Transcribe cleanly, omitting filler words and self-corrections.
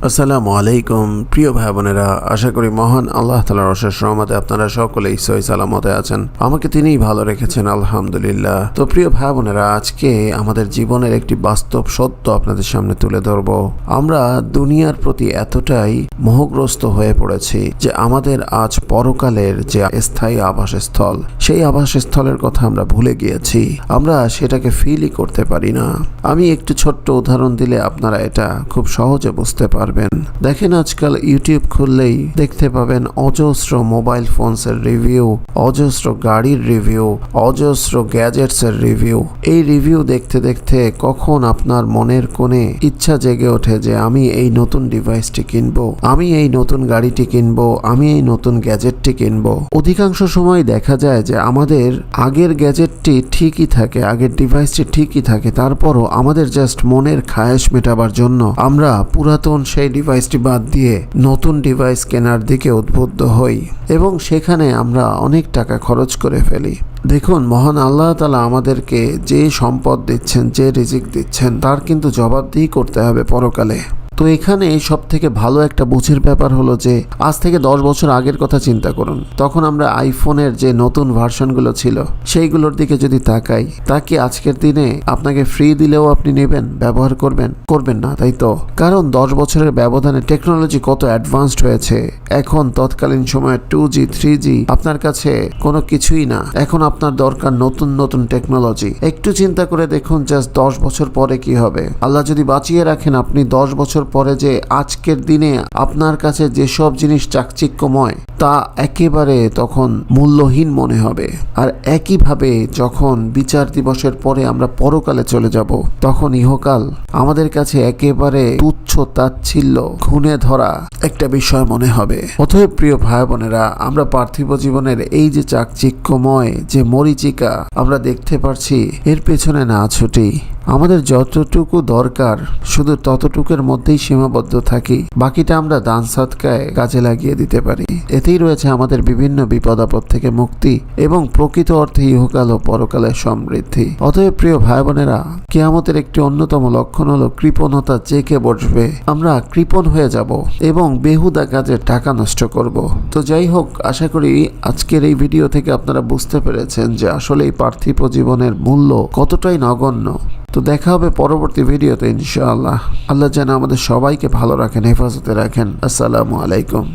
আসসালামু আলাইকুম প্রিয় ভাই বোনেরা, আশা করি মহান আল্লাহ তাআলার অশেষ রহমতে আপনারা সকলেই সহি সালামতে আছেন। আমাকে তিনিই ভালো রেখেছেন, আলহামদুলিল্লাহ। তো প্রিয় ভাই বোনেরা, আজকে আমাদের জীবনের একটি বাস্তব সত্য আপনাদের সামনে তুলে ধরব। আমরা দুনিয়ার প্রতি এতটাই মোহগ্রস্ত হয়ে পড়েছি যে আমাদের আজ পরকালের যে স্থায়ী আবাসস্থল, সেই আবাসস্থলের কথা আমরা ভুলে গিয়েছি। আমরা সেটাকে ফিলই করতে পারি না। আমি একটু ছোট্ট উদাহরণ দিলে আপনারা এটা খুব সহজে বুঝতে পারবেন। দেখেন, আজকাল ইউটিউব খুললেই দেখতে পাবেন অজস্র মোবাইল ফোনসের রিভিউ, অজস্র গাড়ির রিভিউ, অজস্র গ্যাজেটসের রিভিউ। এই রিভিউ দেখতে দেখতে কখন আপনার মনের কোণে ইচ্ছা জেগে ওঠে যে আমি এই নতুন ডিভাইসটি কিনবো, আমি এই নতুন গাড়িটি কিনবো, আমি এই নতুন গ্যাজেটটি কিনবো। অধিকাংশ সময় দেখা যায় যে আমাদের আগের গ্যাজেটটি ঠিকই থাকে, আগের ডিভাইসটি ঠিকই থাকে, তারপরও আমাদের জাস্ট মনের খায়েশ মেটাবার জন্য আমরা পুরাতন সেই ডিভাইসটি বাদ দিয়ে নতুন ডিভাইস কেনার দিকে উদ্বুদ্ধ হই এবং সেখানে আমরা অনেক টাকা খরচ করে ফেলি। দেখুন, মহান আল্লাহ তাআলা আমাদেরকে যে সম্পদ দিচ্ছেন, যে রিজিক দিচ্ছেন, তার কিন্তু জবাবদিহি করতে হবে পরকালে। তো এখানে সব থেকে ভালো একটা বুঝের ব্যাপার হলো যে আজ থেকে 10 বছর আগের কথা চিন্তা করুন। তখন আমরা আইফোনের যে নতুন ভার্সনগুলো ছিল সেইগুলোর দিকে যদি তাকাই, তা কি আজকের দিনে আপনাকে ফ্রি দিলেও আপনি নেবেন, ব্যবহার করবেন না, তাই তো? কারণ 10 বছরের ব্যবধানে টেকনোলজি কত অ্যাডভান্সড হয়েছে। এখন তৎকালীন সময়ে 2G 3G আপনার কাছে কোনো কিছুই না। এখন আপনার দরকার নতুন নতুন টেকনোলজি। একটু চিন্তা করে দেখুন, জাস্ট 10 বছর পরে কি হবে। আল্লাহ যদি বাঁচিয়ে রাখেন, আপনি 10 বছর পরে যে আজকের দিনে আপনার কাছে যেসব জিনিস চাকচিক্যময়, তা একেবারে তখন মূল্যহীন মনে হবে। আর একইভাবে যখন বিচার দিবসের পরে আমরা পরকালে চলে যাব, তখন ইহকাল আমাদের কাছে একেবারে তুচ্ছ তাচ্ছিল্য, ঘুণে ধরা একটা বিষয় মনে হবে। অতএব প্রিয় ভাই বোনেরা, আমরা পার্থিব জীবনের এই যে চাকচিক্যময় যে মরীচিকা আমরা দেখতে পারছি, এর পেছনে না ছুটি আমাদের যতটুকু দরকার শুধু ততটুকুর মধ্যেই সীমাবদ্ধ থাকি, বাকিটা আমরা দান সদকায় কাজে লাগিয়ে দিতে পারি। এতেই রয়েছে আমাদের বিভিন্ন বিপদ আপদ থেকে মুক্তি এবং প্রকৃত অর্থে ইহকাল ও পরকালের সমৃদ্ধি। অতএব প্রিয় ভাই বোনেরা, কিয়ামতের একটি অন্যতম লক্ষণ হলো কৃপণতা জেঁকে বসবে। আমরা কৃপণ হয়ে যাব এবং বেহুদা কাজে টাকা নষ্ট করব। তো যাই হোক, আশা করি আজকের এই ভিডিও থেকে আপনারা বুঝতে পেরেছেন যে আসলে এই পার্থিব জীবনের মূল্য কতটাই নগণ্য। তো দেখা হবে পরবর্তী ভিডিওতে ইনশাআল্লাহ। আল্লাহ যেন আমাদের সবাইকে ভালো রাখেন, হেফাজতে রাখেন। আসসালামু আলাইকুম।